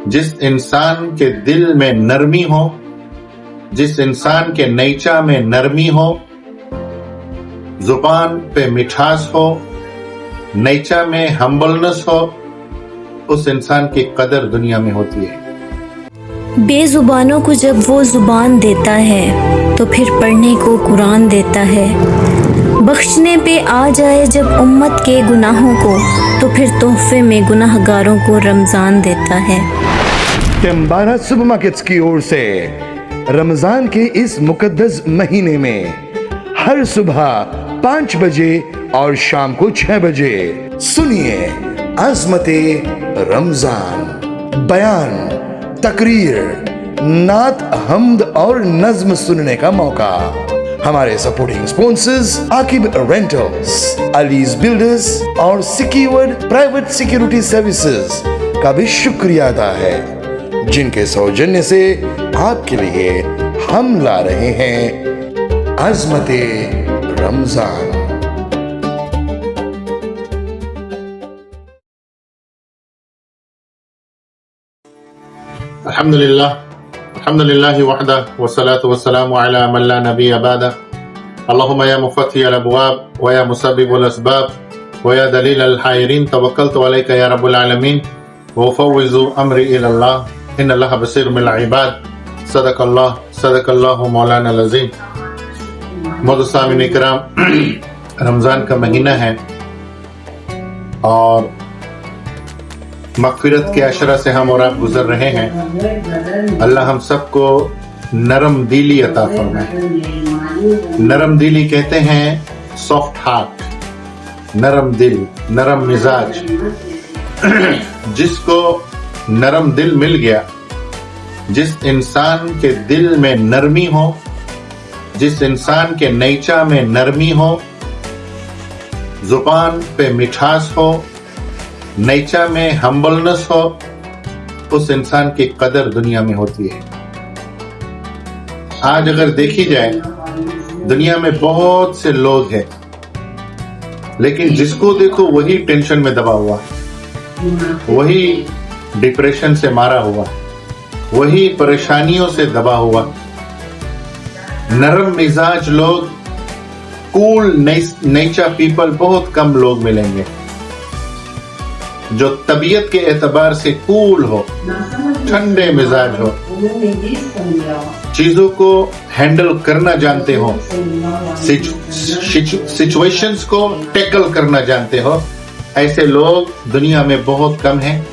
जिस इंसान के दिल में नरमी हो, जिस इंसान के नेचा में नरमी हो, जुबान पे मिठास हो, नेचा में हम्बलनेस हो, उस इंसान की कदर दुनिया में होती है। बेजुबानों को जब वो जुबान देता है तो फिर पढ़ने को कुरान देता है। बख्शने पे आ जाए जब उम्मत के गुनाहों को तो फिर तोहफे में गुनाहगारों को रमज़ान देता है। टेम्बारा सुपरमार्केट्स की ओर से रमजान के इस मुकद्दस महीने में हर सुबह 5 बजे और शाम को 6 बजे सुनिए अज़मते रमजान, बयान, तकरीर, नात, हम्द और नज़्म सुनने का मौका। हमारे supporting sponsors Aqib rentals, allies builders और सिक्योर्ड प्राइवेट सिक्योरिटी सर्विसेज का भी शुक्रिया अदा है, जिनके सौजन्य से आपके लिए हम ला रहे हैं अज़मते रमजान। अल्हम्दुलिल्लाह वहदा वस्सलातु वस्सलामु अला मन ला नबिय्य बअदा। अल्लाहुम्मा या मुफ़त्तिहल अबवाब व या मुसब्बिबुल अस्बाब व या दलीलल हायरीन तवक्कलतु अलैका या रब्बुल आलमीन व फ़व्विज़ु अम्री इलल्लाह इन्नल्लाह बसीरुम बिल इबाद। सदक़ल्लाहु मौलाना अज़ीम। मोअज़्ज़िज़ सामिईन इकराम, रमज़ान का महीना है और मग़फ़िरत के अशरा से हम और आप गुजर रहे हैं। अल्लाह हम सबको नरम दिली अता फरमाए। नरम दिली कहते हैं सॉफ्ट हार्ट, नरम दिल, नरम मिजाज। जिसको नरम दिल मिल गया, जिस इंसान के दिल में नरमी हो, जिस इंसान के नेचा में नरमी हो, जुबान पे मिठास हो, नेचा में हम्बलनेस हो, उस इंसान की कदर दुनिया में होती है। आज अगर देखी जाए, दुनिया में बहुत से लोग हैं, लेकिन जिसको देखो वही टेंशन में दबा हुआ, वही डिप्रेशन से मारा हुआ, वही परेशानियों से दबा हुआ। नरम मिजाज लोग, कूल नेचर पीपल बहुत कम लोग मिलेंगे जो तबीयत के एतबार से कूल हो, ठंडे मिजाज हो, चीजों को हैंडल करना जानते हो, सिचुएशंस को टैकल करना जानते हो। ऐसे लोग दुनिया में बहुत कम हैं।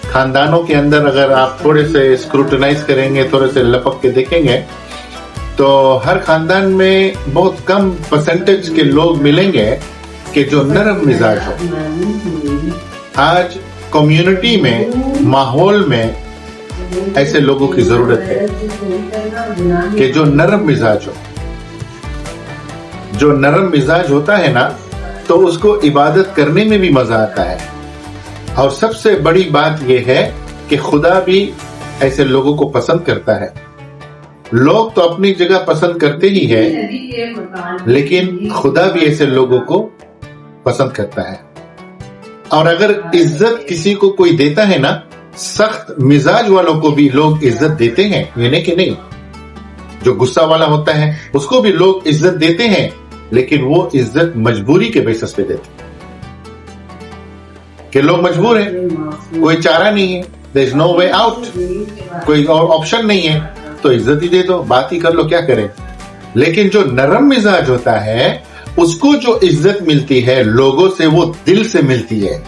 खानदानों के अंदर अगर आप थोड़े से स्क्रूटनाइज करेंगे, थोड़े से लपक के देखेंगे, तो हर खानदान में बहुत कम परसेंटेज के लोग मिलेंगे कि जो नरम मिजाज हो। आज कम्युनिटी में, माहौल में ऐसे लोगों की जरूरत है कि जो नरम मिजाज हो। जो नरम मिजाज होता है ना, तो उसको इबादत करने में भी मजा आता है। और सबसे बड़ी बात यह है कि खुदा भी ऐसे लोगों को पसंद करता है। लोग तो अपनी जगह पसंद करते ही है, लेकिन खुदा भी ऐसे लोगों को पसंद करता है। और अगर इज्जत किसी को कोई देता है ना, सख्त मिजाज वालों को भी लोग इज्जत देते हैं, ये नहीं कि नहीं। जो गुस्सा वाला होता है उसको भी लोग इज्जत देते हैं, लेकिन वो इज्जत मजबूरी के बेसिस पे देते हैं कि लोग मजबूर हैं, कोई चारा नहीं है, there is no way out, कोई और ऑप्शन नहीं है, तो इज्जत ही दे दो, बात ही कर लो, क्या करें। लेकिन जो नरम मिजाज होता है, उसको जो इज्जत मिलती है लोगों से, वो दिल से मिलती है,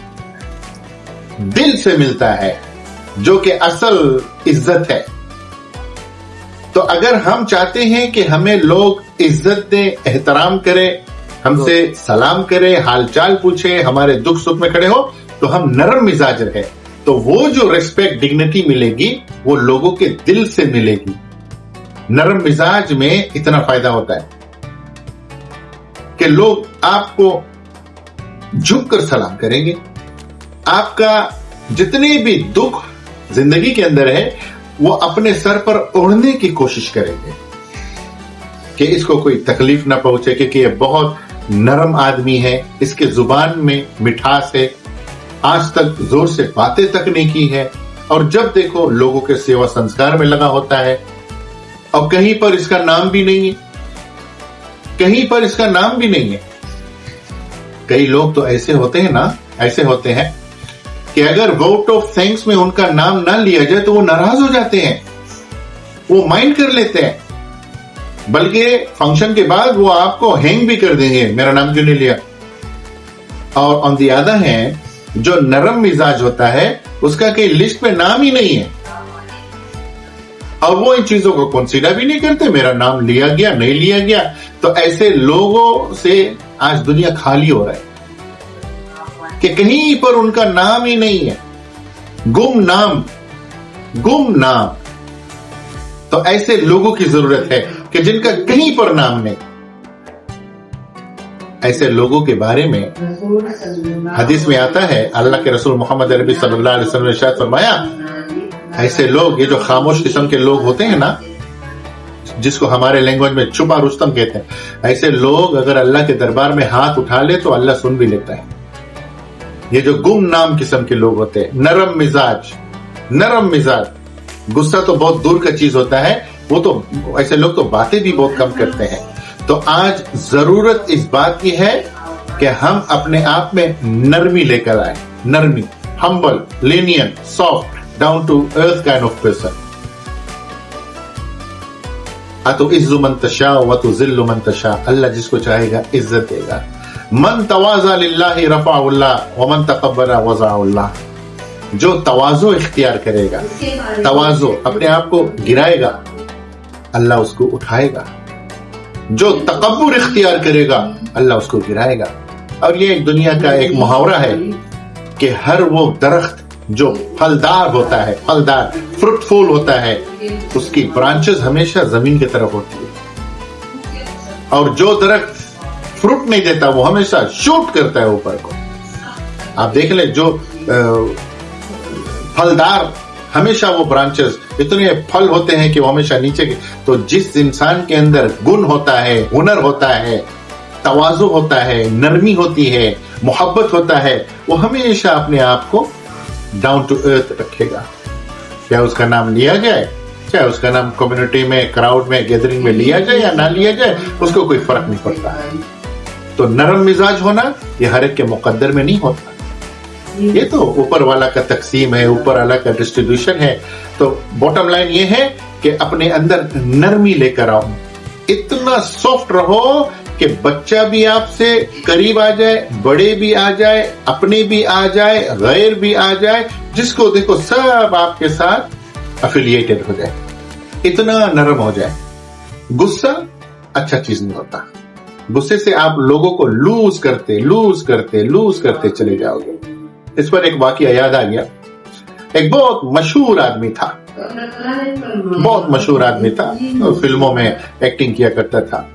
दिल से मिलता है, जो कि असल इज्जत है। तो अगर हम चाहते हैं कि हमें लोग इज्जत दें, एहतराम करें, हमसे सलाम करें, हालचाल पूछे, हमारे दुख सुख में खड़े हो, तो हम नरम मिजाज रहे, तो वो जो रिस्पेक्ट, डिग्निटी मिलेगी वो लोगों के दिल से मिलेगी। नरम मिजाज में इतना फायदा होता है कि लोग आपको झुककर सलाम करेंगे। आपका जितने भी दुख जिंदगी के अंदर है, वो अपने सर पर ओढ़ने की कोशिश करेंगे कि इसको कोई तकलीफ ना पहुंचे, क्योंकि ये बहुत नरम आदमी है, इसके जुबान में मिठास है, आज तक जोर से बातें तक नहीं की है, और जब देखो लोगों के सेवा संस्कार में लगा होता है, और कहीं पर इसका नाम भी नहीं है, कहीं पर इसका नाम भी नहीं है। कई लोग तो ऐसे होते हैं ना, ऐसे होते हैं कि अगर वोट ऑफ थैंक्स में उनका नाम ना लिया जाए तो वो नाराज हो जाते हैं, वो माइंड कर लेते हैं, बल्कि फंक्शन के बाद वो आपको हैंग भी कर देंगे, मेरा नाम क्यों नहीं लिया। और ऑन द अदर हैंड, जो नरम मिजाज होता है उसका कहीं लिस्ट में नाम ही नहीं है, और वो इन चीजों को कंसीडर भी नहीं करते, मेरा नाम लिया गया नहीं लिया गया। तो ऐसे लोगों से आज दुनिया खाली हो रहा है कि कहीं पर उनका नाम ही नहीं है, गुमनाम। तो ऐसे लोगों की जरूरत है कि जिनका कहीं पर नाम नहीं। ऐसे लोगों के बारे में हदीस में आता है, अल्लाह के रसूल मोहम्मद अरबी सल्लल्लाहु अलैहि वसल्लम ने इरशाद फरमाया, ऐसे लोग, ये जो खामोश किस्म के लोग होते हैं ना, जिसको हमारे लैंग्वेज में छुपा रुस्तम कहते हैं, ऐसे लोग अगर अल्लाह के दरबार में हाथ उठा ले तो अल्लाह सुन भी लेता है। ये जो गुमनाम किस्म के लोग होते हैं, नरम मिजाज, गुस्सा तो बहुत दूर का चीज होता है, वो तो ऐसे लोग तो बातें भी बहुत कम करते हैं। तो आज जरूरत इस बात की है कि हम अपने आप में नरमी लेकर आए, नरमी, humble, lenient, soft, down to earth kind of person. अतुइज़्ज़ु मन तशा व तुज़िल्लु मन तशा, अल्लाह जिसको चाहेगा इज्जत देगा। मन तवाज़ा लिल्लाहि रफ़अहुल्लाह व मन तकब्बरा वज़अहुल्लाह, जो तवाज़ो इख्तियार करेगा, तवाज़ो अपने आप को गिराएगा, अल्लाह उसको उठाएगा। जो तकब्बुर इख्तियार करेगा, अल्लाह उसको गिराएगा। और ये एक दुनिया का एक मुहावरा है कि हर वो दरख्त जो फलदार होता है, फलदार फ्रूटफुल होता है, उसकी ब्रांचेस हमेशा जमीन की तरफ होती है, और जो दरख्त फ्रूट नहीं देता वो हमेशा शूट करता है ऊपर को। आप देख ले, जो फलदार हमेशा वो ब्रांचेस, इतने फल होते हैं कि वो हमेशा नीचे के। तो जिस इंसान के अंदर गुण होता है, हुनर होता है, तवाज़ु होता है, नरमी होती है, मोहब्बत होता है, वो हमेशा अपने आप को डाउन टू अर्थ रखेगा। चाहे उसका नाम लिया जाए, चाहे उसका नाम कम्युनिटी में, क्राउड में, गैदरिंग में लिया जाए या ना लिया जाए, उसको कोई फर्क नहीं पड़ता। तो नरम मिजाज होना ये हर एक के मुकद्दर में नहीं होता, ये तो ऊपर वाला का तकसीम है, ऊपर वाला का डिस्ट्रीब्यूशन है। तो बॉटम लाइन ये है कि अपने अंदर नरमी लेकर आओ, इतना सॉफ्ट रहो कि बच्चा भी आपसे करीब आ जाए, बड़े भी आ जाए, अपने भी आ जाए, गैर भी आ जाए, जिसको देखो सब आपके साथ अफिलिएटेड हो जाए, इतना नरम हो जाए। गुस्सा अच्छा चीज नहीं होता, गुस्से से आप लोगों को लूज करते चले जाओगे। इस पर एक वाकया याद आ गया। एक बहुत मशहूर आदमी था, फिल्मों में एक्टिंग किया करता था,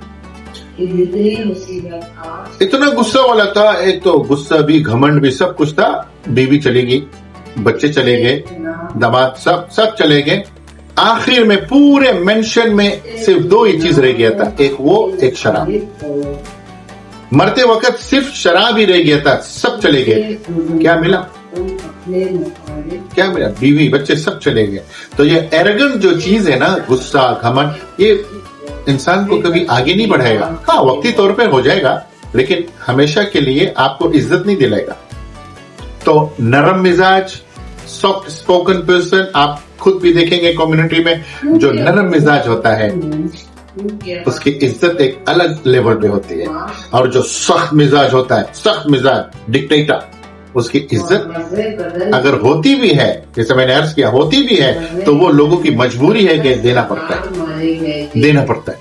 इतना गुस्सा वाला था। एक तो गुस्सा भी, घमंड भी, सब कुछ था। बीवी चली गई, बच्चे चले गए, दामाद सब चले गए। आखिर में पूरे मेंशन में सिर्फ दो ही चीज रह गया था, एक वो, एक शराब। मरते वक्त सिर्फ शराब ही रह गया था, सब चले गए। क्या मिला? बीवी, बच्चे सब चले गए। तो ये एरोगेंट जो चीज है ना, गुस्सा, घमंड, ये इंसान को कभी आगे नहीं बढ़ाएगा। हाँ, वक्ती तौर पे हो जाएगा, लेकिन हमेशा के लिए आपको इज्जत नहीं दिलाएगा। तो नरम मिजाज, सॉफ्ट स्पोकन पर्सन, आप खुद भी देखेंगे कम्युनिटी में, जो नरम मिजाज होता है उसकी इज्जत एक अलग लेवल पे होती है। और जो सख्त मिजाज होता है, सख्त मिजाज डिक्टेटर, उसकी इज्जत अगर होती भी है, जैसे मैंने अर्ज किया, होती भी है, तो वो लोगों की मजबूरी है कि देना पड़ता है।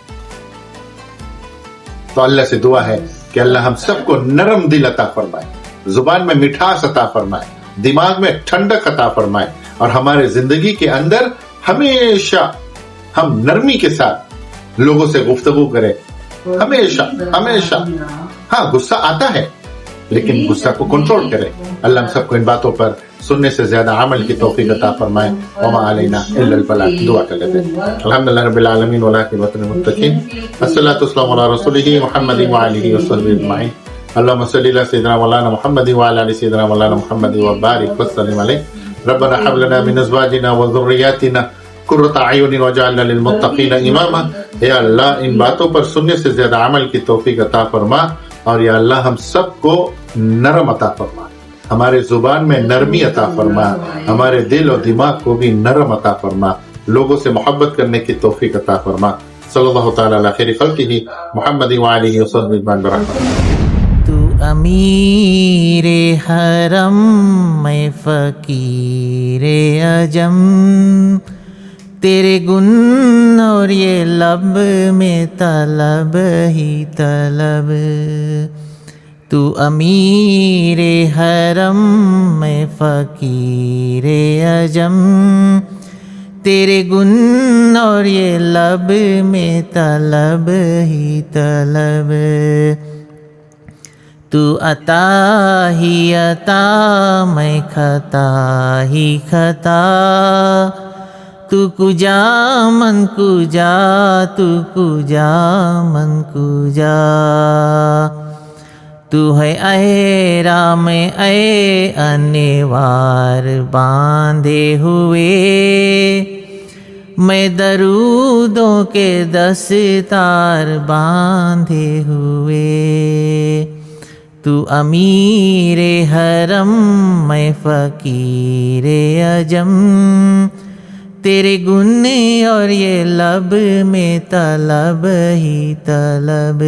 तो अल्लाह से दुआ है कि अल्लाह हम सबको नरम दिल अता फरमाए, जुबान में मिठास अता फरमाए, दिमाग में ठंडक अता फरमाए, और हमारे जिंदगी के अंदर हमेशा हम नरमी के साथ लोगों से गुफ्तगू करें, हमेशा। हाँ, गुस्सा आता है, लेकिन गुस्सा को कंट्रोल करें। अल्लाह हम सबको इन बातों पर सुनने से ज्यादा अमल की तौफीक अता फरमाए। वमा अलैना इल्लल बलाग। दुआ कर लेते हैं। अल्हम्दुलिल्लाह रब्बिल आलमीन व आक़िबतुल मुत्तक़ीन। अस्सलातु वस्सलामु अला रसूलिही मुहम्मदिन व आलिहि व सहबिहि अजमईन। अल्लाहुम्मा सल्लि अला सय्यिदिना मौलाना मुहम्मद व अला आलि सय्यिदिना मौलाना मुहम्मद व बारिक व सल्लिम अलैहि। ربنا هب لنا من ازواجنا وذرياتنا قرۃ اعین واجعلنا للمتقین اماما. یا اللہ ان باتوں پر سننے سے زیادہ عمل کی توفیق عطا فرما، اور یا اللہ ہم سب کو نرم عطا فرما، ہمارے زبان میں نرمی عطا فرما، ہمارے دل اور دماغ کو بھی نرم عطا فرما، لوگوں سے محبت کرنے کی توفیق عطا فرما. صلی اللہ تعالی علی خیر خلقہ محمد وآلہ وصحبہ اجمعین برحمتہ. تو امیر حرم میں فقیر عجم، تیرے گن اور یہ لب میں طلب ہی طلب. تو امیر حرم میں فقیر عجم، تیرے گن اور یہ لب میں طلب ہی طلب. تو عطا ہی عطا میں خطا ہی خطا، تو کجا من کجا، تو کجا من کجا. تو ہے اے رام اے انوار باندھے ہوئے، میں درودوں کے دستار باندھے ہوئے. تو امیر حرم میں فقیر عجم، تیرے گن اور یہ لب میں طلب ہی طلب.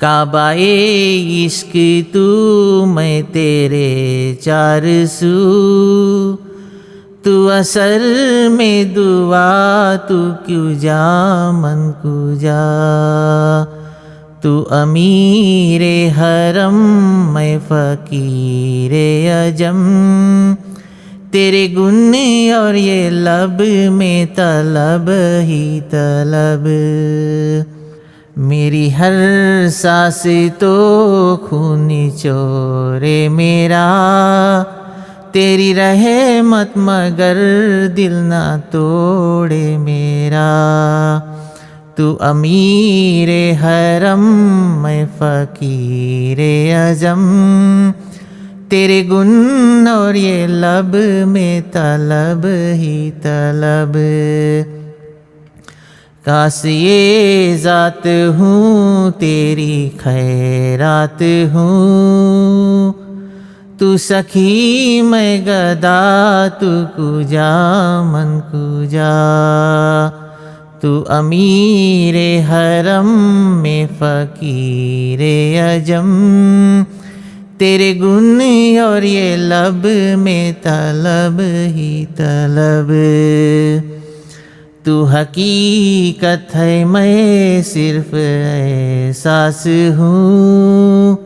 کعبہ عشق تو میں تیرے چار سو، تو اثر میں دعا تو کیوں جا من کو جا. تو امیر حرم میں فقیر عجم، تیرے گن اور یہ لب میں طلب ہی طلب. میری ہر سانس تو خون چورے میرا، تیری رحمت مگر دل نہ توڑے میرا. تو امیر حرم میں فقیر اعظم، تیرے گن اور یہ لب میں طلب ہی طلب. کاش یہ ذات ہوں تیری خیرات ہوں، تو سخی میں گدا تو کجا من کجا. تو امیر حرم میں فقیر اعظم، تیرے گن اور یہ لب میں طلب ہی طلب. تو حقیقت ہے میں صرف احساس ہوں،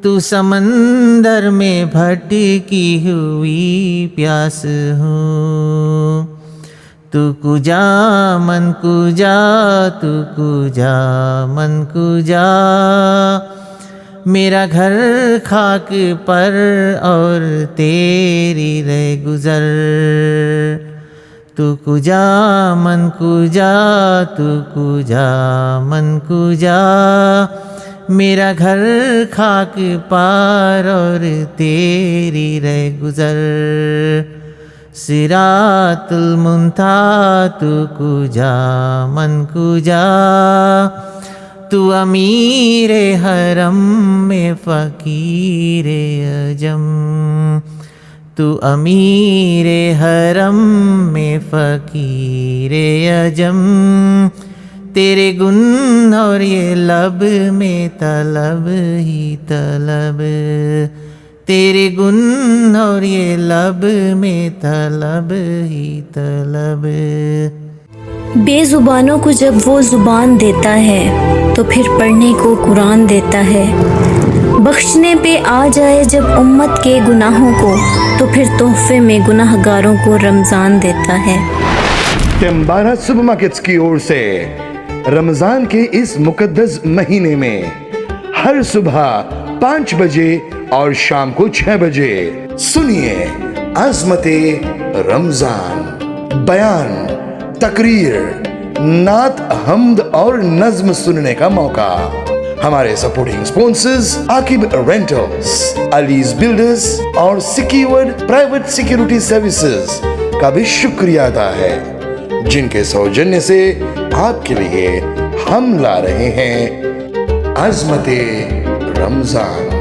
تو سمندر میں بھٹکی ہوئی پیاس ہوں. تو کجا من کجا، تو کجا من کجا، میرا گھر خاک پر اور تیری رہ گزر. تو کجا من کجا، تو کجا من کجا، میرا گھر خاک پار اور تیری رہ گزر. صراط المنتہا تو کجا من کجا، تو امیر حرم میں فقیر اعظم. تو امیر حرم میں فقیر اعظم، تیرے گن اور یہ لب میں طلب ہی طلب. تیرے گن اور یہ لب میں طلب ہی طلب. بے زبانوں کو جب وہ زبان دیتا ہے تو پھر پڑھنے کو قرآن دیتا ہے. بخشنے پہ آ جائے جب امت کے گناہوں کو تو پھر تحفے میں گناہ گاروں کو رمضان دیتا ہے. ٹمبارا سپر مارکیٹس کی اور سے رمضان کے اس مقدس مہینے میں ہر صبح 5 بجے اور شام کو 6 بجے سنیے عظمت رمضان. بیان، تقریر، نعت، حمد اور نظم سننے کا موقع. हमारे supporting sponsors Aqib rentals, allies builders और सिक्योर प्राइवेट सिक्योरिटी सर्विसेज का भी शुक्रिया अदा है, जिनके सौजन्य से आपके लिए हम ला रहे हैं अज़मते रमजान।